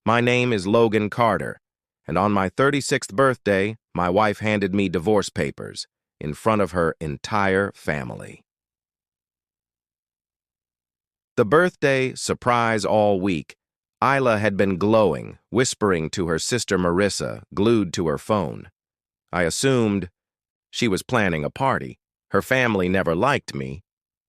My name is Logan Carter, and on my 36th birthday, my wife handed me divorce papers in front of her entire family. The birthday surprise all week, Isla had been glowing, whispering to her sister Marissa, glued to her phone. I assumed she was planning a party. Her family never liked me.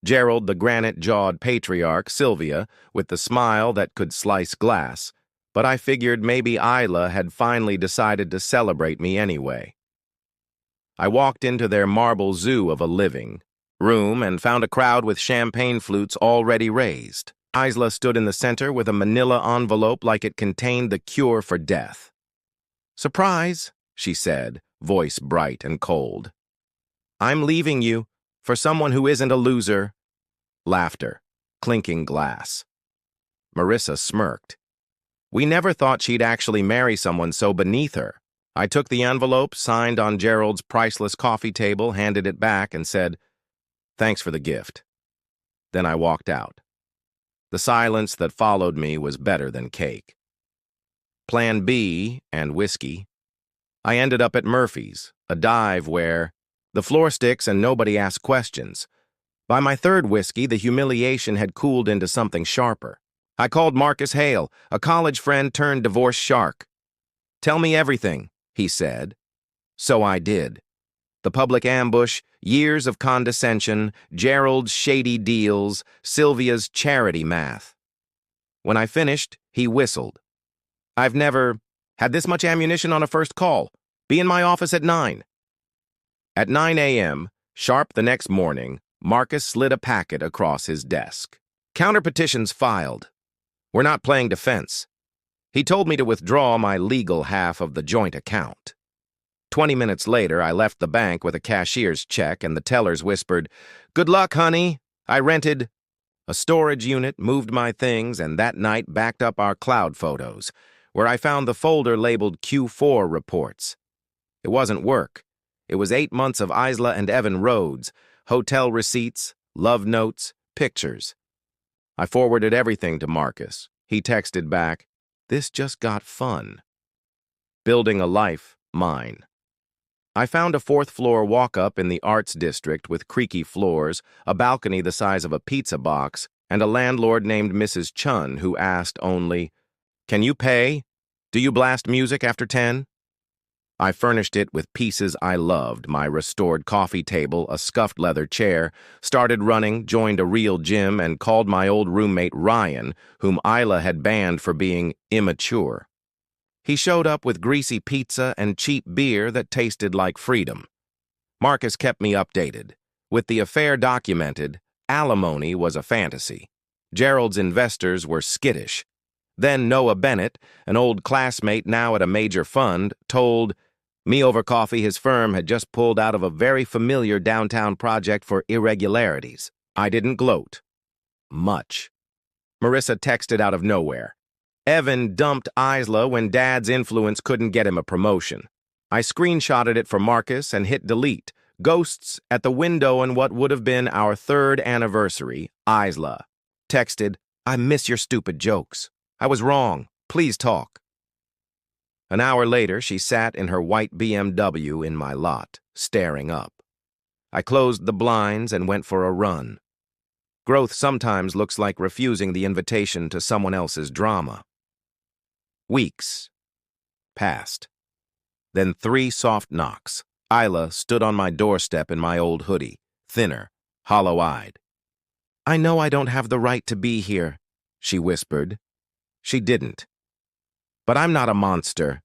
Gerald, the granite-jawed patriarch, Sylvia, with the smile that could slice glass. But I figured maybe Isla had finally decided to celebrate me anyway. I walked into their marble zoo of a living room and found a crowd with champagne flutes already raised. Isla stood in the center with a manila envelope like it contained the cure for death. "Surprise," she said, voice bright and cold. "I'm leaving you for someone who isn't a loser." Laughter, clinking glass. Marissa smirked. We never thought she'd actually marry someone so beneath her. I took the envelope, signed on Gerald's priceless coffee table, handed it back, and said, "Thanks for the gift." Then I walked out. The silence that followed me was better than cake. Plan B and whiskey. I ended up at Murphy's, a dive where the floor sticks and nobody asked questions. By my third whiskey, the humiliation had cooled into something sharper. I called Marcus Hale, a college friend turned divorce shark. "Tell me everything," he said. So I did. The public ambush, years of condescension, Gerald's shady deals, Sylvia's charity math. When I finished, he whistled. "I've never had this much ammunition on a first call. Be in my office at 9. At 9 a.m., sharp the next morning, Marcus slid a packet across his desk. "Counter petitions filed. We're not playing defense." He told me to withdraw my legal half of the joint account. 20 minutes later, I left the bank with a cashier's check, and the tellers whispered, "Good luck, honey. I rented a storage unit, moved my things, and that night backed up our cloud photos, where I found the folder labeled Q4 reports. It wasn't work. It was 8 months of Isla and Evan Rhodes, hotel receipts, love notes, pictures. I forwarded everything to Marcus. He texted back, "This just got fun." Building a life, mine. I found a fourth-floor walk-up in the Arts District with creaky floors, a balcony the size of a pizza box, and a landlord named Mrs. Chun who asked only, "Can you pay? Do you blast music after 10? I furnished it with pieces I loved, my restored coffee table, a scuffed leather chair, started running, joined a real gym, and called my old roommate Ryan, whom Isla had banned for being immature. He showed up with greasy pizza and cheap beer that tasted like freedom. Marcus kept me updated. With the affair documented, alimony was a fantasy. Gerald's investors were skittish. Then Noah Bennett, an old classmate now at a major fund, told me over coffee his firm had just pulled out of a very familiar downtown project for irregularities. I didn't gloat. Much. Marissa texted out of nowhere. Evan dumped Isla when Dad's influence couldn't get him a promotion. I screenshotted it for Marcus and hit delete. Ghosts at the window on what would have been our 3rd anniversary, Isla. Texted, "I miss your stupid jokes. I was wrong. Please talk." An hour later, she sat in her white BMW in my lot, staring up. I closed the blinds and went for a run. Growth sometimes looks like refusing the invitation to someone else's drama. Weeks passed. Then 3 soft knocks. Isla stood on my doorstep in my old hoodie, thinner, hollow-eyed. "I know I don't have the right to be here," she whispered. She didn't. But I'm not a monster.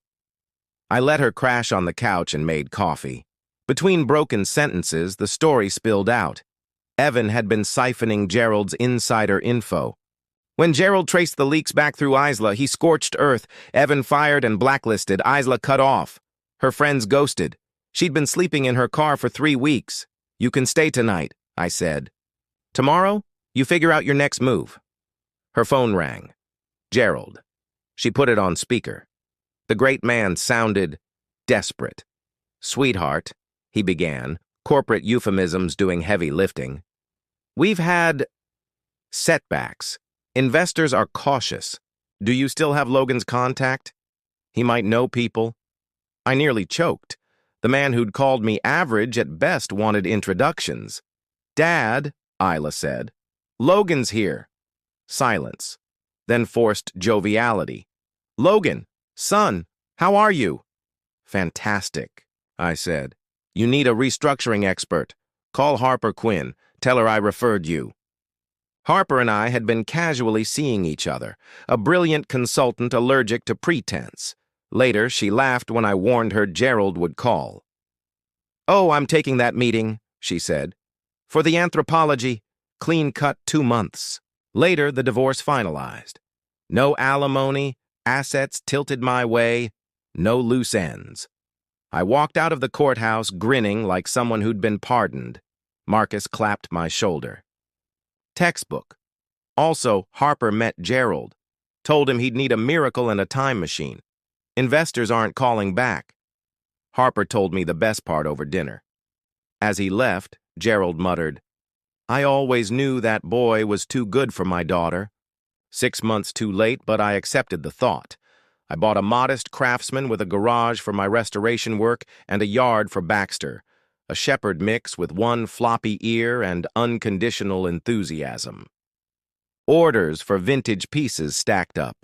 I let her crash on the couch and made coffee. Between broken sentences, the story spilled out. Evan had been siphoning Gerald's insider info. When Gerald traced the leaks back through Isla, he scorched earth. Evan fired and blacklisted. Isla cut off. Her friends ghosted. She'd been sleeping in her car for 3 weeks. "You can stay tonight," I said. "Tomorrow, you figure out your next move." Her phone rang. Gerald. She put it on speaker. The great man sounded desperate. "Sweetheart," he began, corporate euphemisms doing heavy lifting. "We've had setbacks. Investors are cautious. Do you still have Logan's contact? He might know people. I nearly choked. The man who'd called me average at best wanted introductions. Dad, Isla said. Logan's here. Silence. Then forced joviality. Logan, son, how are you? Fantastic, I said. You need a restructuring expert. Call Harper Quinn. Tell her I referred you. Harper and I had been casually seeing each other, a brilliant consultant allergic to pretense. Later, she laughed when I warned her Gerald would call. Oh, I'm taking that meeting, she said. For the anthropology, clean cut 2 months. Later, the divorce finalized. No alimony, assets tilted my way, no loose ends. I walked out of the courthouse grinning like someone who'd been pardoned. Marcus clapped my shoulder. Textbook. Also, Harper met Gerald. Told him he'd need a miracle and a time machine. Investors aren't calling back. Harper told me the best part over dinner. As he left, Gerald muttered, I always knew that boy was too good for my daughter. 6 months too late, but I accepted the thought. I bought a modest craftsman with a garage for my restoration work and a yard for Baxter, a shepherd mix with one floppy ear and unconditional enthusiasm. Orders for vintage pieces stacked up.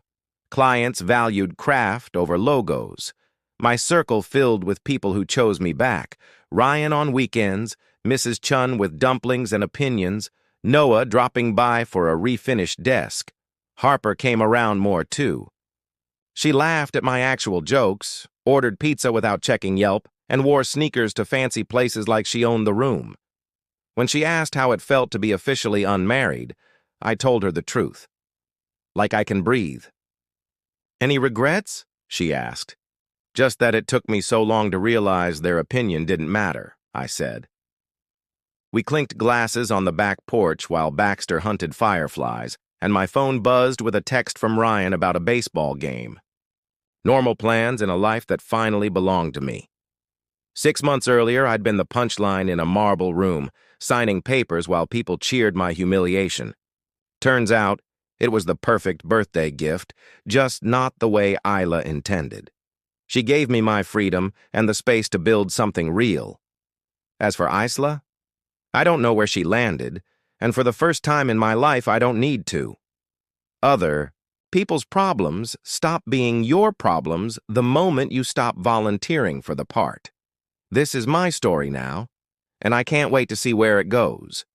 Clients valued craft over logos. My circle filled with people who chose me back. Ryan on weekends, Mrs. Chun with dumplings and opinions, Noah dropping by for a refinished desk. Harper came around more too. She laughed at my actual jokes, ordered pizza without checking Yelp, and wore sneakers to fancy places like she owned the room. When she asked how it felt to be officially unmarried, I told her the truth. Like I can breathe. Any regrets? She asked. Just that it took me so long to realize their opinion didn't matter, I said. We clinked glasses on the back porch while Baxter hunted fireflies, and my phone buzzed with a text from Ryan about a baseball game. Normal plans in a life that finally belonged to me. 6 months earlier, I'd been the punchline in a marble room, signing papers while people cheered my humiliation. Turns out, it was the perfect birthday gift, just not the way Isla intended. She gave me my freedom and the space to build something real. As for Isla, I don't know where she landed, and for the first time in my life, I don't need to. People's problems stop being your problems the moment you stop volunteering for the part. This is my story now, and I can't wait to see where it goes.